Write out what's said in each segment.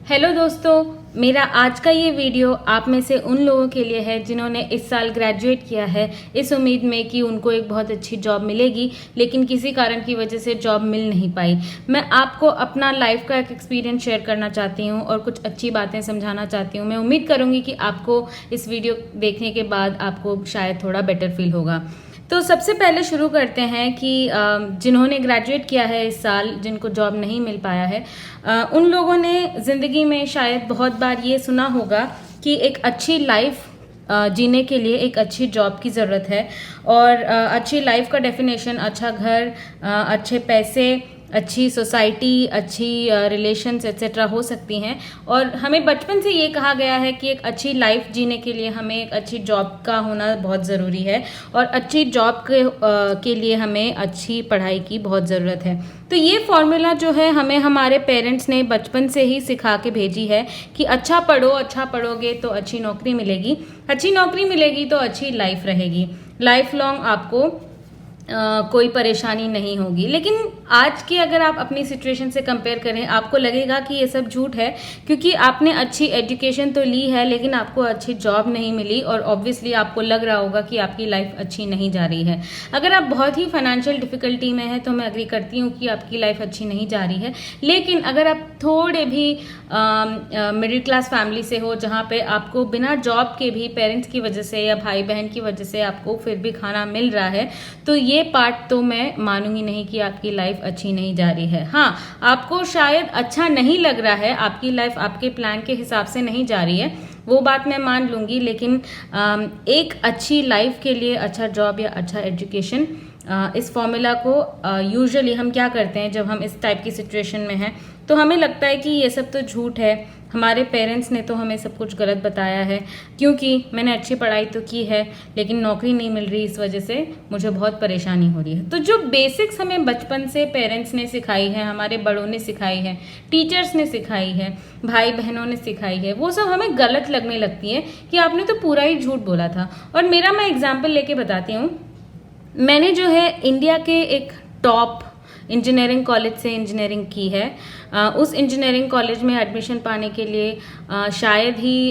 Hello दोस्तों, मेरा आज का ये वीडियो आप में से उन लोगों के लिए है जिन्होंने इस साल ग्रेजुएट किया है इस उम्मीद में कि उनको एक बहुत अच्छी जॉब मिलेगी, लेकिन किसी कारण की वजह से जॉब मिल नहीं पाई। मैं आपको अपना लाइफ का एक एक्सपीरियंस शेयर करना चाहती हूँ और कुछ अच्छी बातें समझाना चाहती हूँ। मैं उम्मीद करूँगी कि आपको इस वीडियो देखने के बाद आपको शायद थोड़ा बेटर फील होगा। तो सबसे पहले शुरू करते हैं कि जिन्होंने ग्रेजुएट किया है इस साल, जिनको जॉब नहीं मिल पाया है, उन लोगों ने ज़िंदगी में शायद बहुत बार ये सुना होगा कि एक अच्छी लाइफ जीने के लिए एक अच्छी जॉब की ज़रूरत है। और अच्छी लाइफ का डेफिनेशन अच्छा घर, अच्छे पैसे, अच्छी सोसाइटी, अच्छी रिलेशंस एक्सेट्रा हो सकती हैं। और हमें बचपन से ये कहा गया है कि एक अच्छी लाइफ जीने के लिए हमें एक अच्छी जॉब का होना बहुत ज़रूरी है और अच्छी जॉब के लिए हमें अच्छी पढ़ाई की बहुत ज़रूरत है। तो ये फॉर्मूला जो है हमें हमारे पेरेंट्स ने बचपन से ही सिखा के भेजी है कि अच्छा पढ़ो, अच्छा पढ़ोगे तो अच्छी नौकरी मिलेगी, अच्छी नौकरी मिलेगी तो अच्छी लाइफ रहेगी, लाइफ लॉन्ग आपको कोई परेशानी नहीं होगी। लेकिन आज की अगर आप अपनी सिचुएशन से कंपेयर करें, आपको लगेगा कि ये सब झूठ है, क्योंकि आपने अच्छी एजुकेशन तो ली है लेकिन आपको अच्छी जॉब नहीं मिली और ऑब्वियसली आपको लग रहा होगा कि आपकी लाइफ अच्छी नहीं जा रही है। अगर आप बहुत ही फाइनेंशियल डिफिकल्टी में हैं तो मैं एग्री करती हूँ कि आपकी लाइफ अच्छी नहीं जा रही है। लेकिन अगर आप थोड़े भी मिडिल क्लास फैमिली से हो, जहाँ पे आपको बिना जॉब के भी पेरेंट्स की वजह से या भाई बहन की वजह से आपको फिर भी खाना मिल रहा है, तो ये पार्ट तो मैं मानूंगी नहीं कि आपकी लाइफ अच्छी नहीं जा रही है। हाँ, आपको शायद अच्छा नहीं लग रहा है, आपकी लाइफ आपके प्लान के हिसाब से नहीं जा रही है, वो बात मैं मान लूँगी। लेकिन एक अच्छी लाइफ के लिए अच्छा जॉब या अच्छा एजुकेशन, इस फॉर्मूला को यूजुअली हम क्या करते हैं जब हम इस टाइप की सिचुएशन में हैं, तो हमें लगता है कि ये सब तो झूठ है, हमारे पेरेंट्स ने तो हमें सब कुछ गलत बताया है, क्योंकि मैंने अच्छी पढ़ाई तो की है लेकिन नौकरी नहीं मिल रही, इस वजह से मुझे बहुत परेशानी हो रही है। तो जो बेसिक्स हमें बचपन से पेरेंट्स ने सिखाई है, हमारे बड़ों ने सिखाई है, टीचर्स ने सिखाई है, भाई बहनों ने सिखाई है, वो सब हमें गलत लगने लगती है कि आपने तो पूरा ही झूठ बोला था। और मेरा मैं एग्जाम्पल लेके बताती हूँ। मैंने जो है इंडिया के एक टॉप इंजीनियरिंग कॉलेज से इंजीनियरिंग की है। उस इंजीनियरिंग कॉलेज में एडमिशन पाने के लिए शायद ही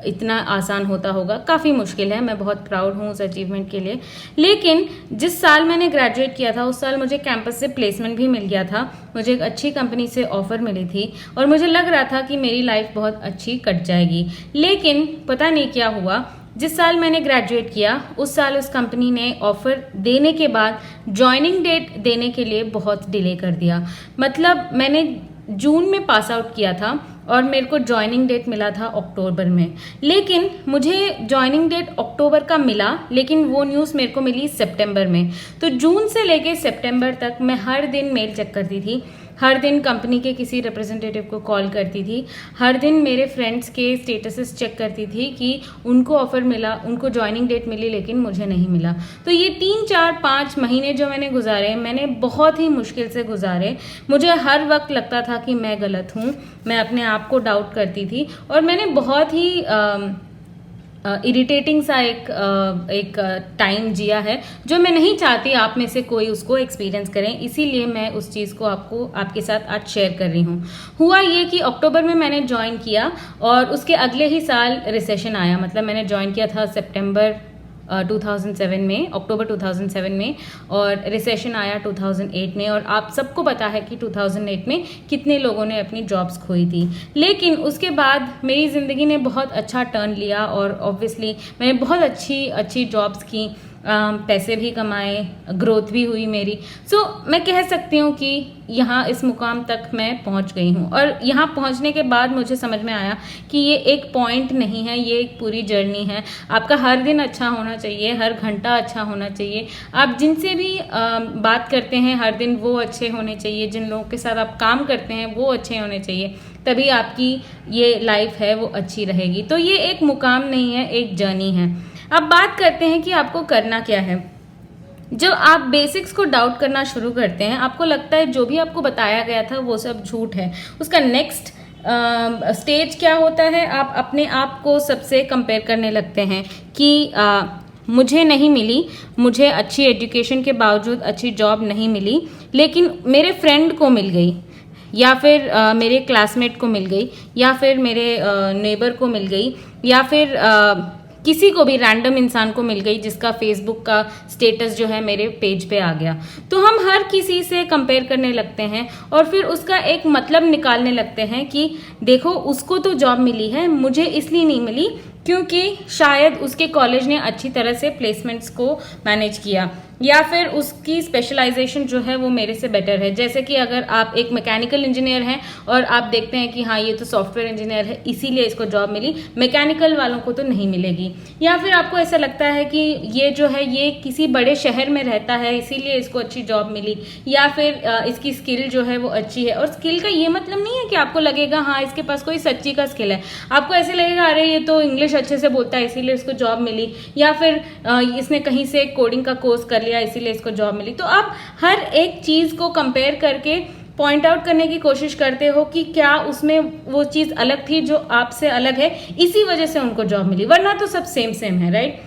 इतना आसान होता होगा, काफ़ी मुश्किल है। मैं बहुत प्राउड हूँ उस अचीवमेंट के लिए। लेकिन जिस साल मैंने ग्रेजुएट किया था उस साल मुझे कैंपस से प्लेसमेंट भी मिल गया था, मुझे एक अच्छी कंपनी से ऑफ़र मिली थी और मुझे लग रहा था कि मेरी लाइफ बहुत अच्छी कट जाएगी। लेकिन पता नहीं क्या हुआ, जिस साल मैंने ग्रेजुएट किया उस साल उस कंपनी ने ऑफ़र देने के बाद जॉइनिंग डेट देने के लिए बहुत डिले कर दिया। मतलब मैंने जून में पास आउट किया था और मेरे को जॉइनिंग डेट मिला था अक्टूबर में, लेकिन मुझे जॉइनिंग डेट अक्टूबर का मिला लेकिन वो न्यूज़ मेरे को मिली सितंबर में। तो जून से लेके सितंबर तक मैं हर दिन मेल चेक करती थी, हर दिन कंपनी के किसी रिप्रेजेंटेटिव को कॉल करती थी, हर दिन मेरे फ्रेंड्स के स्टेटसेस चेक करती थी कि उनको ऑफ़र मिला, उनको जॉइनिंग डेट मिली लेकिन मुझे नहीं मिला। तो ये 3, 4, 5 महीने जो मैंने गुजारे, मैंने बहुत ही मुश्किल से गुजारे। मुझे हर वक्त लगता था कि मैं गलत हूँ, मैं अपने आप को डाउट करती थी और मैंने बहुत ही इरिटेटिंग सा एक टाइम जिया है, जो मैं नहीं चाहती आप में से कोई उसको एक्सपीरियंस करें। इसीलिए मैं उस चीज़ को आपके साथ आज शेयर कर रही हूँ। हुआ ये कि अक्टूबर में मैंने ज्वाइन किया और उसके अगले ही साल रिसेशन आया। मतलब मैंने ज्वाइन किया था सितंबर 2007 में, अक्टूबर 2007 में, और रिसेशन आया 2008 में। और आप सबको पता है कि 2008 में कितने लोगों ने अपनी जॉब्स खोई थी। लेकिन उसके बाद मेरी ज़िंदगी ने बहुत अच्छा टर्न लिया और ऑब्वियसली मैंने बहुत अच्छी जॉब्स की, पैसे भी कमाए, ग्रोथ भी हुई मेरी। सो मैं कह सकती हूँ कि यहाँ इस मुकाम तक मैं पहुँच गई हूँ। और यहाँ पहुँचने के बाद मुझे समझ में आया कि ये एक पॉइंट नहीं है, ये एक पूरी जर्नी है। आपका हर दिन अच्छा होना चाहिए, हर घंटा अच्छा होना चाहिए, आप जिनसे भी बात करते हैं हर दिन वो अच्छे होने चाहिए, जिन लोगों के साथ आप काम करते हैं वो अच्छे होने चाहिए, तभी आपकी ये लाइफ है वो अच्छी रहेगी। तो ये एक मुकाम नहीं है, एक जर्नी है। अब बात करते हैं कि आपको करना क्या है। जब आप बेसिक्स को डाउट करना शुरू करते हैं, आपको लगता है जो भी आपको बताया गया था वो सब झूठ है, उसका नेक्स्ट स्टेज क्या होता है, आप अपने आप को सबसे कंपेयर करने लगते हैं कि मुझे नहीं मिली, मुझे अच्छी एजुकेशन के बावजूद अच्छी जॉब नहीं मिली, लेकिन मेरे फ्रेंड को मिल गई, या फिर मेरे क्लासमेट को मिल गई, या फिर मेरे नेबर को मिल गई, या फिर किसी को भी रैंडम इंसान को मिल गई जिसका फेसबुक का स्टेटस जो है मेरे पेज पे आ गया, तो हम हर किसी से कंपेयर करने लगते हैं और फिर उसका एक मतलब निकालने लगते हैं कि देखो उसको तो जॉब मिली है, मुझे इसलिए नहीं मिली क्योंकि शायद उसके कॉलेज ने अच्छी तरह से प्लेसमेंट्स को मैनेज किया, या फिर उसकी स्पेशलाइजेशन जो है वो मेरे से बेटर है। जैसे कि अगर आप एक मैकेनिकल इंजीनियर हैं और आप देखते हैं कि हाँ ये तो सॉफ्टवेयर इंजीनियर है इसीलिए इसको जॉब मिली, मैकेनिकल वालों को तो नहीं मिलेगी। या फिर आपको ऐसा लगता है कि ये जो है ये किसी बड़े शहर में रहता है इसीलिए इसको अच्छी जॉब मिली, या फिर इसकी स्किल जो है वो अच्छी है। और स्किल का ये मतलब नहीं है कि आपको लगेगा हाँ इसके पास कोई सच्ची का स्किल है, आपको ऐसे लगेगा अरे ये तो इंग्लिश अच्छे से बोलता है इसीलिए इसको जॉब मिली, या फिर इसने कहीं से कोडिंग का कोर्स कर लिया इसीलिए इसको जॉब मिली। तो आप हर एक चीज को कंपेयर करके पॉइंट आउट करने की कोशिश करते हो कि क्या उसमें वो चीज अलग थी जो आपसे अलग है, इसी वजह से उनको जॉब मिली, वरना तो सब सेम सेम है, राइट।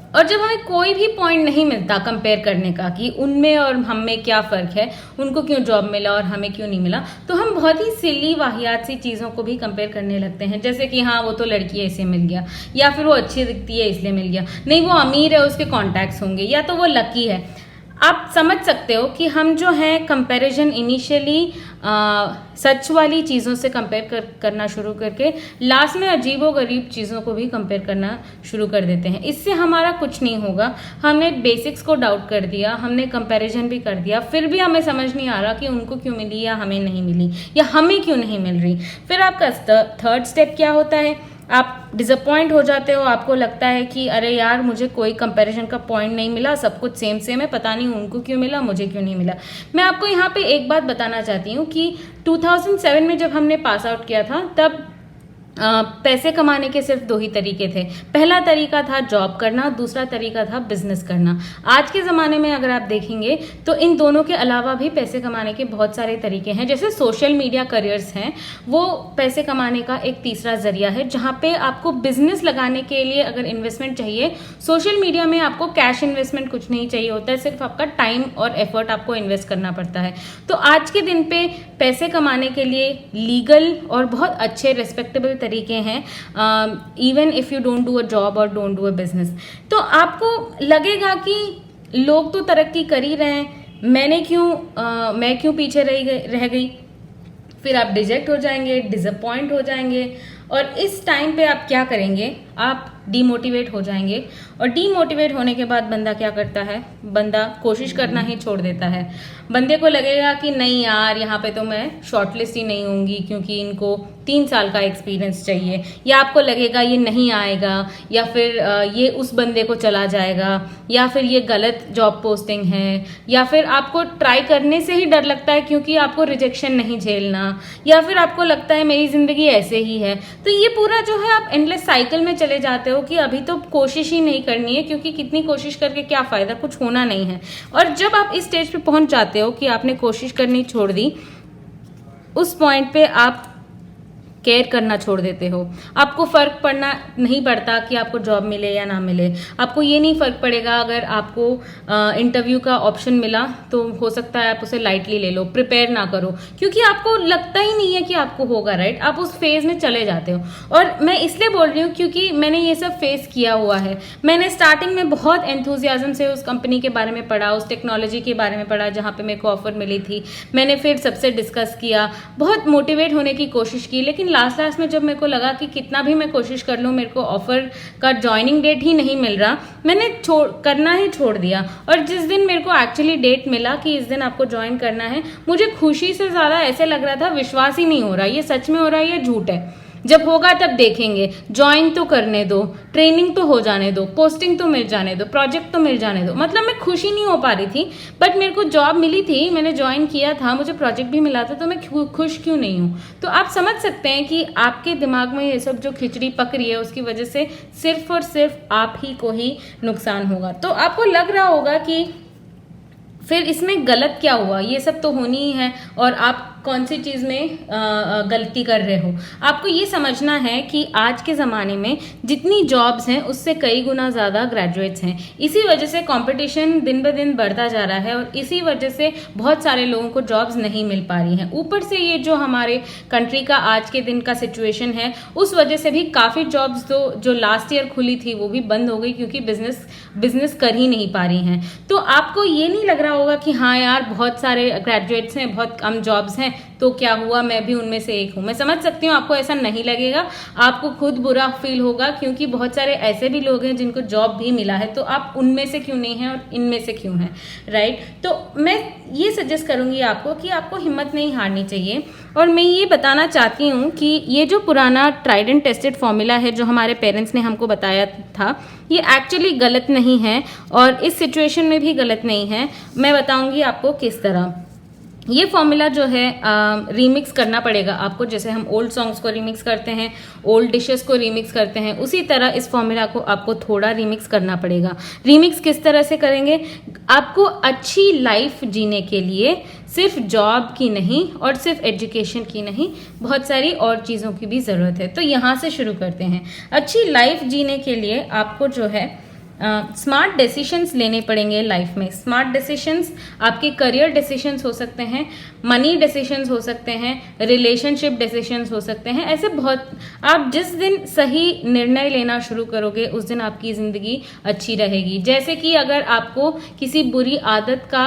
और जब हमें कोई भी पॉइंट नहीं मिलता कंपेयर करने का कि उनमें और हम में क्या फ़र्क है, उनको क्यों जॉब मिला और हमें क्यों नहीं मिला, तो हम बहुत ही सिली वाहियात सी चीज़ों को भी कंपेयर करने लगते हैं। जैसे कि हाँ वो तो लड़की है इसलिए मिल गया, या फिर वो अच्छी दिखती है इसलिए मिल गया, नहीं वो अमीर है उसके कॉन्टैक्ट्स होंगे, या तो वो लकी है। आप समझ सकते हो कि हम जो है कंपैरिजन इनिशियली सच वाली चीज़ों से कंपेयर करना शुरू करके लास्ट में अजीबोगरीब चीज़ों को भी कंपेयर करना शुरू कर देते हैं। इससे हमारा कुछ नहीं होगा, हमने बेसिक्स को डाउट कर दिया, हमने कंपैरिजन भी कर दिया, फिर भी हमें समझ नहीं आ रहा कि उनको क्यों मिली या हमें नहीं मिली, या हमें क्यों नहीं मिल रही। फिर आपका थर्ड स्टेप क्या होता है, आप डिसअपॉइंट हो जाते हो, आपको लगता है कि अरे यार मुझे कोई कंपैरिजन का पॉइंट नहीं मिला, सब कुछ सेम सेम है, पता नहीं उनको क्यों मिला मुझे क्यों नहीं मिला। मैं आपको यहाँ पे एक बात बताना चाहती हूँ कि 2007 में जब हमने पास आउट किया था तब पैसे कमाने के सिर्फ 2 ही तरीके थे। पहला तरीका था जॉब करना, दूसरा तरीका था बिजनेस करना। आज के ज़माने में अगर आप देखेंगे तो इन दोनों के अलावा भी पैसे कमाने के बहुत सारे तरीके हैं। जैसे सोशल मीडिया करियर्स हैं, वो पैसे कमाने का एक तीसरा जरिया है, जहाँ पे आपको बिजनेस लगाने के लिए अगर इन्वेस्टमेंट चाहिए, सोशल मीडिया में आपको कैश इन्वेस्टमेंट कुछ नहीं चाहिए होता है, सिर्फ आपका टाइम और एफर्ट आपको इन्वेस्ट करना पड़ता है। तो आज के दिन पे पैसे कमाने के लिए लीगल और बहुत अच्छे रिस्पेक्टेबल तरीके हैं, even if you don't do a job और डोंट डू अ बिजनेस। तो आपको लगेगा कि लोग तो तरक्की कर ही रहे हैं, मैं क्यों पीछे रह गई। फिर आप डिजेक्ट हो जाएंगे, डिसअपॉइंट हो जाएंगे, और इस टाइम पे आप क्या करेंगे, आप डीमोटिवेट हो जाएंगे। और डीमोटिवेट होने के बाद बंदा क्या करता है, बंदा कोशिश करना ही छोड़ देता है। बंदे को लगेगा कि नहीं यार यहाँ पे तो मैं शॉर्टलिस्ट ही नहीं होंगी क्योंकि इनको 3 साल का एक्सपीरियंस चाहिए, या आपको लगेगा ये नहीं आएगा, या फिर ये उस बंदे को चला जाएगा, या फिर ये गलत जॉब पोस्टिंग है, या फिर आपको ट्राई करने से ही डर लगता है क्योंकि आपको रिजेक्शन नहीं झेलना, या फिर आपको लगता है मेरी जिंदगी ऐसे ही है। तो ये पूरा जो है आप एंडलेस साइकिल में चले जाते हो कि अभी तो कोशिश ही नहीं करनी है, क्योंकि कितनी कोशिश करके क्या फायदा, कुछ होना नहीं है। और जब आप इस स्टेज पे पहुंच जाते हो कि आपने कोशिश करनी छोड़ दी, उस पॉइंट पे आप केयर करना छोड़ देते हो। आपको फर्क पड़ना नहीं पड़ता कि आपको जॉब मिले या ना मिले। आपको ये नहीं फर्क पड़ेगा अगर आपको इंटरव्यू का ऑप्शन मिला तो हो सकता है आप उसे लाइटली ले लो, प्रिपेयर ना करो, क्योंकि आपको लगता ही नहीं है कि आपको होगा, राइट। आप उस फेज में चले जाते हो। और मैं इसलिए बोल रही हूँ क्योंकि मैंने ये सब फेस किया हुआ है। मैंने स्टार्टिंग में बहुत एंथुजियाज्म से उस कंपनी के बारे में पढ़ा, उस टेक्नोलॉजी के बारे में पढ़ा जहाँ पे मेरे को ऑफर मिली थी। मैंने फिर सबसे डिस्कस किया, बहुत मोटिवेट होने की कोशिश की, लेकिन लास्ट में जब मेरे को लगा कि कितना भी मैं कोशिश कर लूँ मेरे को ऑफर का ज्वाइनिंग डेट ही नहीं मिल रहा, मैंने करना ही छोड़ दिया। और जिस दिन मेरे को एक्चुअली डेट मिला कि इस दिन आपको ज्वाइन करना है, मुझे खुशी से ज़्यादा ऐसे लग रहा था विश्वास ही नहीं हो रहा ये सच में हो रहा है या झूठ है। जब होगा तब देखेंगे, ज्वाइन तो करने दो, ट्रेनिंग तो हो जाने दो, पोस्टिंग तो मिल जाने दो, प्रोजेक्ट तो मिल जाने दो। मतलब मैं खुशी नहीं हो पा रही थी, बट मेरे को जॉब मिली थी, मैंने ज्वाइन किया था, मुझे प्रोजेक्ट भी मिला था, तो मैं खुश क्यों नहीं हूँ। तो आप समझ सकते हैं कि आपके दिमाग में ये सब जो खिचड़ी पक रही है उसकी वजह से सिर्फ और सिर्फ आप ही को ही नुकसान होगा। तो आपको लग रहा होगा कि फिर इसमें गलत क्या हुआ, ये सब तो होनी ही है, और आप कौन सी चीज़ में गलती कर रहे हो। आपको ये समझना है कि आज के ज़माने में जितनी जॉब्स हैं उससे कई गुना ज़्यादा ग्रेजुएट्स हैं। इसी वजह से कंपटीशन दिन ब दिन बढ़ता जा रहा है और इसी वजह से बहुत सारे लोगों को जॉब्स नहीं मिल पा रही हैं। ऊपर से ये जो हमारे कंट्री का आज के दिन का सिचुएशन है उस वजह से भी काफ़ी जॉब्स तो जो लास्ट ईयर खुली थी वो भी बंद हो गई, क्योंकि बिजनेस कर ही नहीं पा रही हैं। तो आपको ये नहीं लग रहा होगा कि हाँ यार बहुत सारे ग्रेजुएट्स हैं, बहुत कम जॉब्स हैं, तो क्या हुआ, मैं भी उनमें से एक हूँ। मैं समझ सकती हूँ आपको ऐसा नहीं लगेगा, आपको खुद बुरा फील होगा, क्योंकि बहुत सारे ऐसे भी लोग हैं जिनको जॉब भी मिला है, तो आप उनमें से क्यों नहीं हैं और इनमें से क्यों हैं, राइट। तो मैं ये सजेस्ट करूँगी आपको कि आपको हिम्मत नहीं हारनी चाहिए। और मैं ये बताना चाहती हूँ कि ये जो पुराना ट्राइड एंड टेस्टेड फॉर्मूला है जो हमारे पेरेंट्स ने हमको बताया था, ये एक्चुअली गलत नहीं है और इस सिचुएशन में भी गलत नहीं है। मैं बताऊंगी आपको किस तरह। ये फॉर्मूला जो है रीमिक्स करना पड़ेगा आपको, जैसे हम ओल्ड सॉन्ग्स को रीमिक्स करते हैं, ओल्ड डिशेस को रीमिक्स करते हैं, उसी तरह इस फॉर्मूला को आपको थोड़ा रीमिक्स करना पड़ेगा। रीमिक्स किस तरह से करेंगे? आपको अच्छी लाइफ जीने के लिए सिर्फ जॉब की नहीं और सिर्फ एजुकेशन की नहीं, बहुत सारी और चीज़ों की भी ज़रूरत है। तो यहाँ से शुरू करते हैं। अच्छी लाइफ जीने के लिए आपको जो है स्मार्ट डिसीशंस लेने पड़ेंगे लाइफ में। स्मार्ट डिसीशंस आपके करियर डिसीशंस हो सकते हैं, मनी डिसीशंस हो सकते हैं, रिलेशनशिप डिसीशंस हो सकते हैं। ऐसे बहुत, आप जिस दिन सही निर्णय लेना शुरू करोगे उस दिन आपकी ज़िंदगी अच्छी रहेगी। जैसे कि अगर आपको किसी बुरी आदत का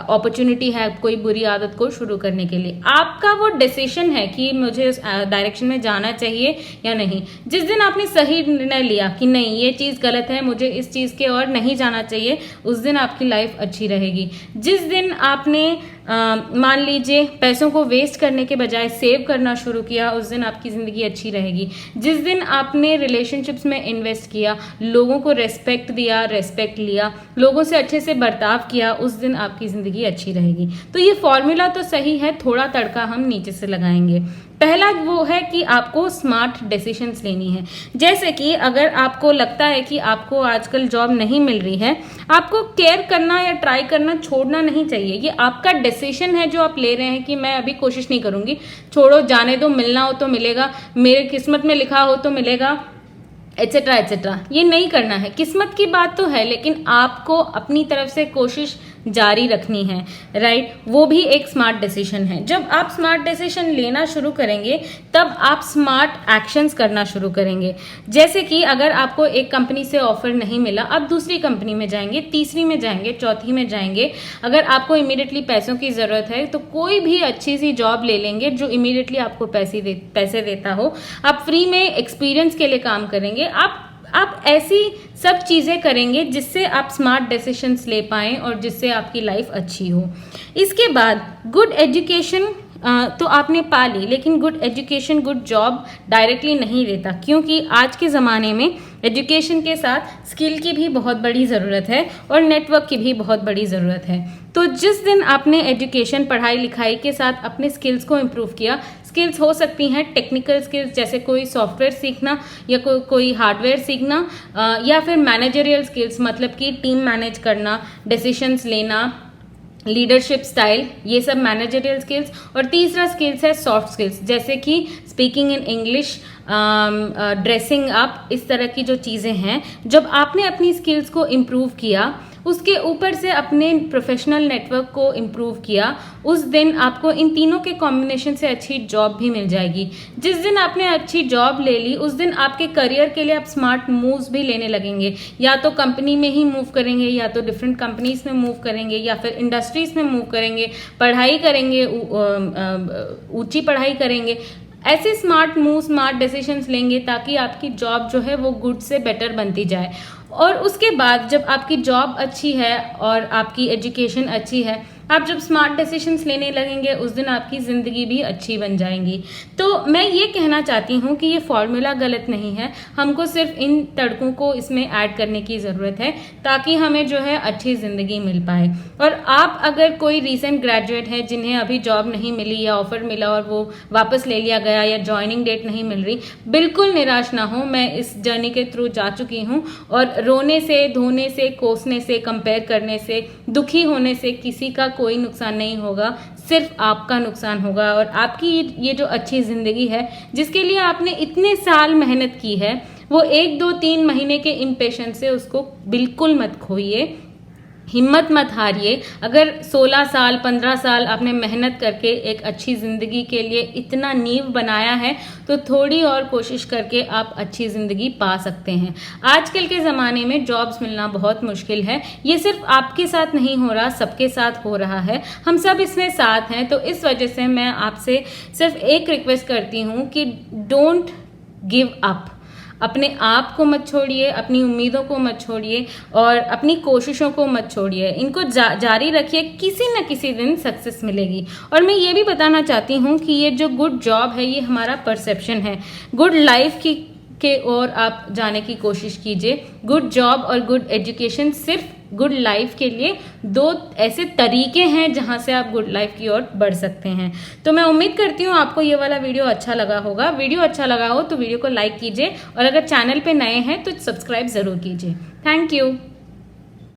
अपॉर्चुनिटी है, कोई बुरी आदत को शुरू करने के लिए, आपका वो डिसीजन है कि मुझे उस डायरेक्शन में जाना चाहिए या नहीं। जिस दिन आपने सही निर्णय लिया कि नहीं ये चीज़ गलत है, मुझे इस चीज़ के और नहीं जाना चाहिए, उस दिन आपकी लाइफ अच्छी रहेगी। जिस दिन आपने मान लीजिए पैसों को वेस्ट करने के बजाय सेव करना शुरू किया, उस दिन आपकी ज़िंदगी अच्छी रहेगी। जिस दिन आपने रिलेशनशिप्स में इन्वेस्ट किया, लोगों को रेस्पेक्ट दिया, रेस्पेक्ट लिया, लोगों से अच्छे से बर्ताव किया, उस दिन आपकी ज़िंदगी अच्छी रहेगी। तो ये फॉर्मूला तो सही है, थोड़ा तड़का हम नीचे से लगाएंगे। पहला वो है कि आपको स्मार्ट डिसीजंस लेनी है। जैसे कि अगर आपको लगता है कि आपको आजकल जॉब नहीं मिल रही है, आपको केयर करना या ट्राई करना छोड़ना नहीं चाहिए। ये आपका डिसीजन है जो आप ले रहे हैं कि मैं अभी कोशिश नहीं करूंगी, छोड़ो, जाने दो, मिलना हो तो मिलेगा, मेरे किस्मत में लिखा हो तो मिलेगा, एट्सेट्रा एट्सेट्रा। ये नहीं करना है। किस्मत की बात तो है, लेकिन आपको अपनी तरफ से कोशिश जारी रखनी है, राइट। वो भी एक स्मार्ट डिसीजन है। जब आप स्मार्ट डिसीजन लेना शुरू करेंगे तब आप स्मार्ट एक्शंस करना शुरू करेंगे। जैसे कि अगर आपको एक कंपनी से ऑफर नहीं मिला, आप दूसरी कंपनी में जाएंगे, तीसरी में जाएंगे, चौथी में जाएंगे। अगर आपको इमीडिएटली पैसों की ज़रूरत है तो कोई भी अच्छी सी जॉब ले लेंगे जो इमीडिएटली आपको पैसे देता हो। आप फ्री में एक्सपीरियंस के लिए काम करेंगे। आप ऐसी सब चीज़ें करेंगे जिससे आप स्मार्ट डिसीजंस ले पाएं और जिससे आपकी लाइफ अच्छी हो। इसके बाद गुड एजुकेशन तो आपने पा ली, लेकिन good education good job directly नहीं देता, क्योंकि आज के ज़माने में एजुकेशन के साथ स्किल की भी बहुत बड़ी ज़रूरत है और नेटवर्क की भी बहुत बड़ी ज़रूरत है। तो जिस दिन आपने एजुकेशन, पढ़ाई लिखाई के साथ अपने स्किल्स को इम्प्रूव किया, स्किल्स हो सकती हैं टेक्निकल स्किल्स, जैसे कोई सॉफ्टवेयर सीखना या कोई हार्डवेयर सीखना, या फिर मैनेजरियल स्किल्स, मतलब कि टीम मैनेज करना, डिसीजंस लेना, लीडरशिप स्टाइल, ये सब मैनेजरियल स्किल्स। और तीसरा स्किल्स है सॉफ्ट स्किल्स, जैसे कि speaking in English, dressing up, इस तरह की जो चीज़ें हैं। जब आपने अपनी स्किल्स को इम्प्रूव किया, उसके ऊपर से अपने प्रोफेशनल नेटवर्क को इम्प्रूव किया, उस दिन आपको इन तीनों के कॉम्बिनेशन से अच्छी जॉब भी मिल जाएगी। जिस दिन आपने अच्छी जॉब ले ली, उस दिन आपके करियर के लिए आप स्मार्ट मूव्स भी लेने लगेंगे। या तो कंपनी में ही मूव करेंगे, या तो डिफरेंट कंपनीज में मूव करेंगे, या फिर इंडस्ट्रीज में मूव करेंगे, पढ़ाई करेंगे, ऊंची पढ़ाई करेंगे। ऐसे स्मार्ट मूव, स्मार्ट डिसीजंस लेंगे ताकि आपकी जॉब जो है वो गुड से बेटर बनती जाए। और उसके बाद जब आपकी जॉब अच्छी है और आपकी एजुकेशन अच्छी है, आप जब स्मार्ट डिसीजंस लेने लगेंगे, उस दिन आपकी ज़िंदगी भी अच्छी बन जाएंगी। तो मैं ये कहना चाहती हूँ कि ये फॉर्मूला गलत नहीं है, हमको सिर्फ इन तड़कों को इसमें ऐड करने की ज़रूरत है ताकि हमें जो है अच्छी ज़िंदगी मिल पाए। और आप अगर कोई रीसेंट ग्रेजुएट है जिन्हें अभी जॉब नहीं मिली या ऑफर मिला और वो वापस ले लिया गया या ज्वाइनिंग डेट नहीं मिल रही, बिल्कुल निराश ना हो। मैं इस जर्नी के थ्रू जा चुकी हूँ और रोने से, धोने से, कोसने से, कंपेयर करने से, दुखी होने से किसी का कोई नुकसान नहीं होगा। सिर्फ आपका नुकसान होगा और आपकी ये जो अच्छी ज़िंदगी है जिसके लिए आपने इतने साल मेहनत की है, वो 1 2 3 महीने के इम्पेशेंस से उसको बिल्कुल मत खोइए, हिम्मत मत हारिए। अगर 16 साल 15 साल आपने मेहनत करके एक अच्छी ज़िंदगी के लिए इतना नींव बनाया है तो थोड़ी और कोशिश करके आप अच्छी ज़िंदगी पा सकते हैं। आजकल के ज़माने में जॉब्स मिलना बहुत मुश्किल है। ये सिर्फ आपके साथ नहीं हो रहा, सबके साथ हो रहा है, हम सब इसमें साथ हैं। तो इस वजह से मैं आपसे सिर्फ एक रिक्वेस्ट करती हूँ कि डोंट गिव अप। अपने आप को मत छोड़िए, अपनी उम्मीदों को मत छोड़िए और अपनी कोशिशों को मत छोड़िए। इनको जारी रखिए, किसी न किसी दिन सक्सेस मिलेगी। और मैं ये भी बताना चाहती हूँ कि ये जो गुड जॉब है ये हमारा परसेप्शन है। गुड लाइफ के ओर आप जाने की कोशिश कीजिए। गुड जॉब और गुड एजुकेशन सिर्फ गुड लाइफ के लिए 2 ऐसे तरीके हैं जहां से आप गुड लाइफ की ओर बढ़ सकते हैं। तो मैं उम्मीद करती हूँ आपको ये वाला वीडियो अच्छा लगा होगा। वीडियो अच्छा लगा हो तो वीडियो को लाइक कीजिए और अगर चैनल पे नए हैं तो सब्सक्राइब ज़रूर कीजिए। Thank you.